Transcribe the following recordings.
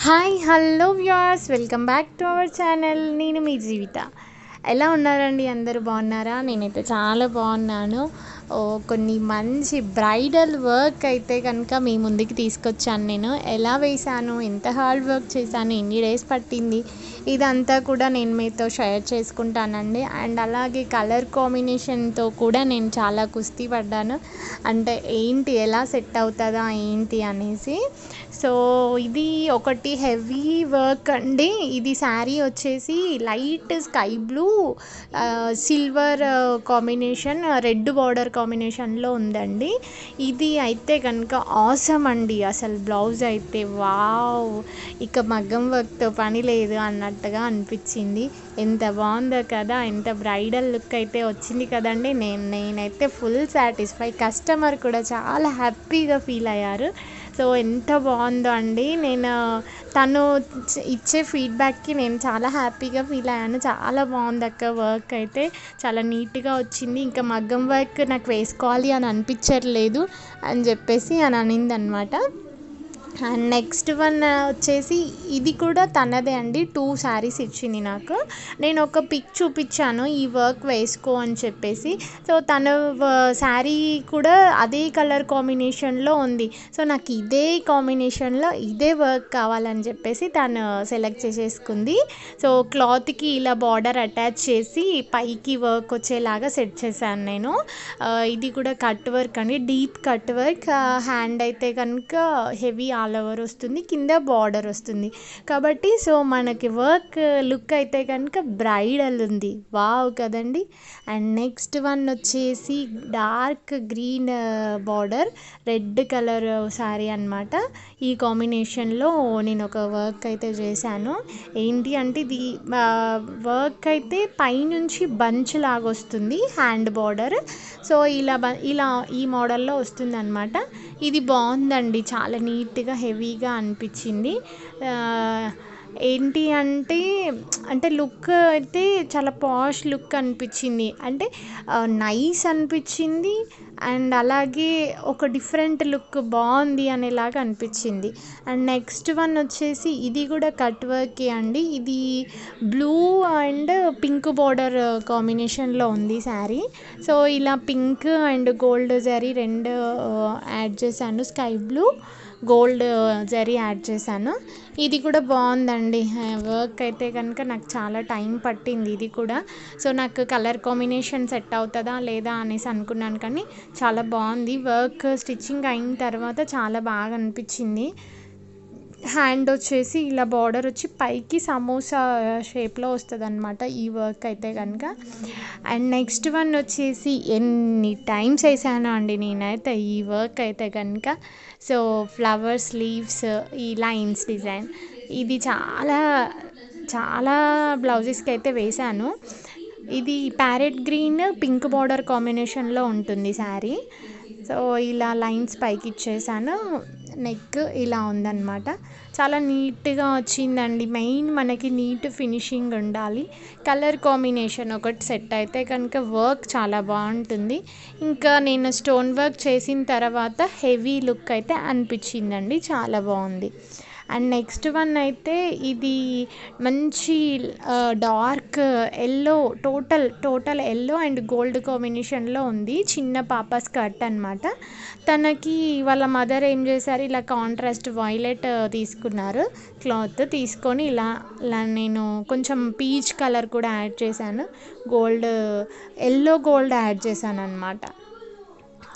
Hi hello viewers, welcome back to our channel. నేను మీ జీవిత. ఎలా ఉన్నారండి? అందరూ బాగున్నారా? నేనైతే చాలా బాగున్నాను. కొన్ని మంచి బ్రైడల్ వర్క్ అయితే కనుక మీ ముందుకి తీసుకొచ్చాను. నేను ఎలా వేశాను, ఎంత హార్డ్ వర్క్ చేశాను, ఎన్ని డేస్ పట్టింది, ఇదంతా కూడా నేను మీతో షేర్ చేసుకుంటానండి. అండ్ అలాగే కలర్ కాంబినేషన్తో కూడా నేను చాలా కుస్తీ పడ్డాను. అంటే ఏంటి, ఎలా సెట్ అవుతుందా ఏంటి అనేసి. సో ఇది ఒకటి హెవీ వర్క్ అండి. ఇది శారీ వచ్చేసి light sky blue silver combination, red border కాంబినేషన్లో ఉందండి. ఇది అయితే కనుక ఆసమ్ అండి. అసలు బ్లౌజ్ అయితే వావ్, ఇక మగ్గం వర్క్తో పని లేదు అన్నట్టుగా అనిపించింది. ఎంత బాగుందో కదా, ఎంత బ్రైడల్ లుక్ అయితే వచ్చింది కదండి. నేనైతే ఫుల్ సాటిస్ఫై, కస్టమర్ కూడా చాలా హ్యాపీగా ఫీల్ అయ్యారు. సో ఎంత బాగుందో అండి. తను ఇచ్చే ఫీడ్బ్యాక్కి నేను చాలా హ్యాపీగా ఫీల్ అయ్యాను. చాలా బాగుంది అక్క, వర్క్ అయితే చాలా నీట్గా వచ్చింది. ఇంకా మగ్గం వర్క్ నాకు వేసుకోవాలి అని అనిపించట్లేదు అని చెప్పేసి అనింది అనమాట. అండ్ నెక్స్ట్ వన్ వచ్చేసి ఇది కూడా తనదే అండి. 2 శారీస్ ఇచ్చింది నాకు. నేను ఒక పిక్ చూపించాను ఈ వర్క్ వేసుకో అని చెప్పేసి. సో తన శారీ కూడా అదే కలర్ కాంబినేషన్లో ఉంది. సో నాకు ఇదే కాంబినేషన్లో ఇదే వర్క్ కావాలని చెప్పేసి తను సెలెక్ట్ చేసేసుకుంది. సో క్లాత్కి ఇలా బార్డర్ అటాచ్ చేసి పైకి వర్క్ వచ్చేలాగా సెట్ చేశాను నేను. ఇది కూడా కట్ వర్క్ అండి, డీప్ కట్ వర్క్. హ్యాండ్ అయితే కనుక హెవీ ఆల్ ఓవర్ వస్తుంది, కింద బార్డర్ వస్తుంది కాబట్టి సో మనకి వర్క్ లుక్ అయితే కనుక బ్రైడల్ ఉంది. వావ్ కదండి. అండ్ నెక్స్ట్ వన్ వచ్చేసి dark green border, red colour sari అనమాట. ఈ కాంబినేషన్లో నేను ఒక వర్క్ అయితే చేశాను. ఏంటి అంటే ఇది వర్క్ అయితే పైనుంచి బంచ్ లాగా వస్తుంది హ్యాండ్ బార్డర్. సో ఇలా ఈ మోడల్లో వస్తుంది అనమాట. ఇది బాగుందండి, చాలా నీట్గా హెవీగా అనిపించింది. ఏంటి అంటే లుక్ అయితే చాలా పాష్ లుక్ అనిపించింది. అంటే నైస్ అనిపించింది. అండ్ అలాగే ఒక డిఫరెంట్ లుక్ బాగుంది అనేలాగా అనిపించింది. అండ్ నెక్స్ట్ వన్ వచ్చేసి ఇది కూడా కట్ వర్కే అండి. ఇది బ్లూ అండ్ పింక్ బార్డర్ కాంబినేషన్లో ఉంది శారీ. సో ఇలా పింక్ అండ్ గోల్డ్ జరీ రెండు యాడ్ చేశాను, sky blue gold zari add చేశాను. ఇది కూడా బాగుందండి. వర్క్ అయితే కనుక నాకు చాలా టైం పట్టింది ఇది కూడా. సో నాకు కలర్ కాంబినేషన్ సెట్ అవుతుందా లేదా అనేసి అనుకున్నాను, కానీ చాలా బాగుంది. వర్క్ స్టిచ్చింగ్ అయిన తర్వాత చాలా బాగా అనిపించింది. హ్యాండ్ వచ్చేసి ఇలా బార్డర్ వచ్చి పైకి సమోసా షేప్లో వస్తుంది అనమాట ఈ వర్క్ అయితే కనుక. అండ్ నెక్స్ట్ వన్ వచ్చేసి ఎన్ని టైమ్స్ వేసానో అండి నేనైతే ఈ వర్క్ అయితే కనుక. సో ఫ్లవర్స్ లీవ్స్, ఈ లైన్స్ డిజైన్, ఇది చాలా చాలా బ్లౌజెస్కి అయితే వేశాను. ఇది ప్యారెట్ గ్రీన్ పింక్ బార్డర్ కాంబినేషన్లో ఉంటుంది శారీ. సో ఇలా లైన్స్ పైకి ఇచ్చేసాను. నెక్ ఇలా ఉందన్నమాట. చాలా నీట్గా వచ్చిందండి. మెయిన్ మనకి నీట్ ఫినిషింగ్ ఉండాలి. కలర్ కాంబినేషన్ ఒకటి సెట్ అయితే కనుక వర్క్ చాలా బాగుంటుంది. ఇంకా నేను స్టోన్ వర్క్ చేసిన తర్వాత హెవీ లుక్ అయితే అనిపించిందండి, చాలా బాగుంది. అండ్ నెక్స్ట్ వన్ అయితే ఇది మంచి dark yellow, total yellow and gold కాంబినేషన్లో ఉంది. చిన్న పాప స్కర్ట్ అనమాట. తనకి వాళ్ళ మదర్ ఏం చేశారు, ఇలా కాంట్రాస్ట్ వైలెట్ తీసుకున్నారు. క్లాత్ తీసుకొని ఇలా నేను కొంచెం పీచ్ కలర్ కూడా యాడ్ చేశాను, ఎల్లో గోల్డ్ యాడ్ చేశాను అనమాట.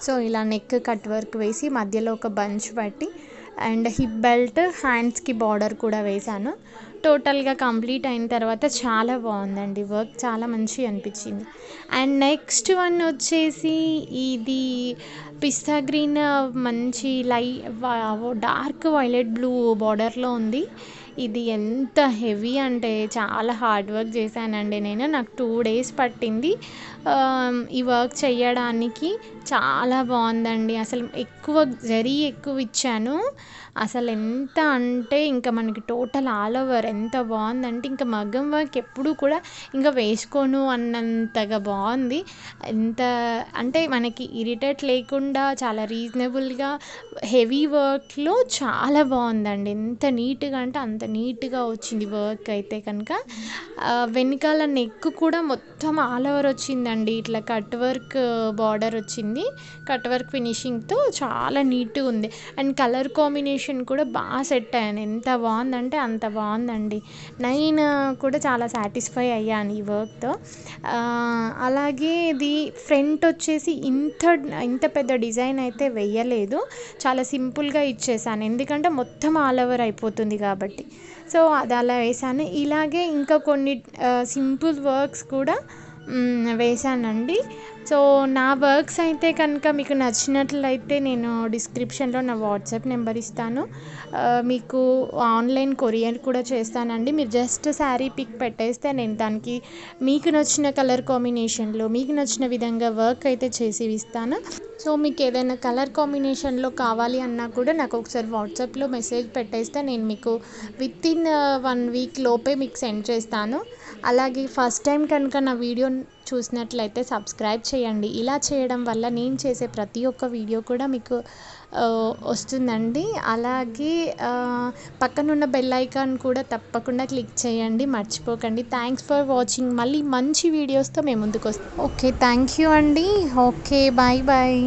సో ఇలా నెక్ కట్ వర్క్ వేసి మధ్యలో ఒక బంచ్ పట్టి అండ్ హిప్ బెల్ట్, హ్యాండ్స్కి బార్డర్ కూడా వేశాను. టోటల్గా కంప్లీట్ అయిన తర్వాత చాలా బాగుందండి వర్క్, చాలా మంచిగా అనిపించింది. అండ్ నెక్స్ట్ వన్ వచ్చేసి ఇది పిస్తా గ్రీన్ మంచి డార్క్ వైలెట్ బ్లూ బార్డర్లో ఉంది. ఇది ఎంత హెవీ అంటే చాలా హార్డ్ వర్క్ చేశానండి నేను. నాకు 2 డేస్ పట్టింది ఈ వర్క్ చేయడానికి. చాలా బాగుందండి. అసలు జరీ ఎక్కువ ఇచ్చాను. అసలు ఎంత అంటే ఇంకా మనకి టోటల్ ఆల్ ఓవర్ ఎంత బాగుందంటే, ఇంకా మగ్గం వర్క్ ఎప్పుడూ కూడా ఇంకా వేసుకోను అన్నంతగా బాగుంది. ఎంత అంటే మనకి ఇరిటేట్ లేకుండా చాలా రీజనబుల్గా హెవీ వర్క్లో చాలా బాగుందండి. ఎంత నీట్గా అంటే అంత నీట్గా వచ్చింది వర్క్ అయితే కనుక. వెనకాల నెక్ కూడా మొత్తం ఆల్ ఓవర్ వచ్చిందండి. ఇట్లా కట్ వర్క్ బార్డర్ వచ్చింది. కట్ వర్క్ ఫినిషింగ్తో చాలా నీట్గా ఉంది. అండ్ కలర్ కాంబినేషన్ కూడా బాగా సెట్ అయ్యాను. ఎంత బాగుందంటే అంత బాగుందండి. నేను కూడా చాలా సాటిస్ఫై అయ్యాను ఈ వర్క్తో. అలాగే ఇది ఫ్రంట్ వచ్చేసి ఇంత పెద్ద డిజైన్ అయితే వెయ్యలేదు. చాలా సింపుల్గా ఇచ్చేసాను, ఎందుకంటే మొత్తం ఆల్ ఓవర్ అయిపోతుంది కాబట్టి. సో అది అలా వేసాను. ఇలాగే ఇంకా కొన్ని సింపుల్ వర్క్స్ కూడా వేసానండి. సో నా వర్క్స్ అయితే కనుక మీకు నచ్చినట్లయితే నేను డిస్క్రిప్షన్లో నా వాట్సాప్ నెంబర్ ఇస్తాను. మీకు ఆన్లైన్ కొరియర్ కూడా చేస్తానండి. మీరు జస్ట్ శారీ పిక్ పెట్టేస్తే నేను దానికి మీకు నచ్చిన కలర్ కాంబినేషన్లో మీకు నచ్చిన విధంగా వర్క్ అయితే చేసి ఇస్తాను. సో మీకు ఏదైనా కలర్ కాంబినేషన్లో కావాలి అన్నా కూడా నాకు ఒకసారి వాట్సాప్లో మెసేజ్ పెట్టేస్తే నేను మీకు వితిన్ 1 వీక్ లోపే మీకు సెండ్ చేస్తాను. అలాగే ఫస్ట్ టైం కనుక నా వీడియో చూసినట్లయితే సబ్స్క్రైబ్ చేయండి. ఇలా చేయడం వల్ల నేను చేసే ప్రతి ఒక్క వీడియో కూడా మీకు వస్తుందండి. అలాగే పక్కనున్న బెల్ ఐకాన్ కూడా తప్పకుండా క్లిక్ చేయండి, మర్చిపోకండి. Thanks for watching. మళ్ళీ మంచి వీడియోస్తో మేము ముందుకు వస్తాం. ఓకే, థ్యాంక్ యూ అండి. Okay, bye bye.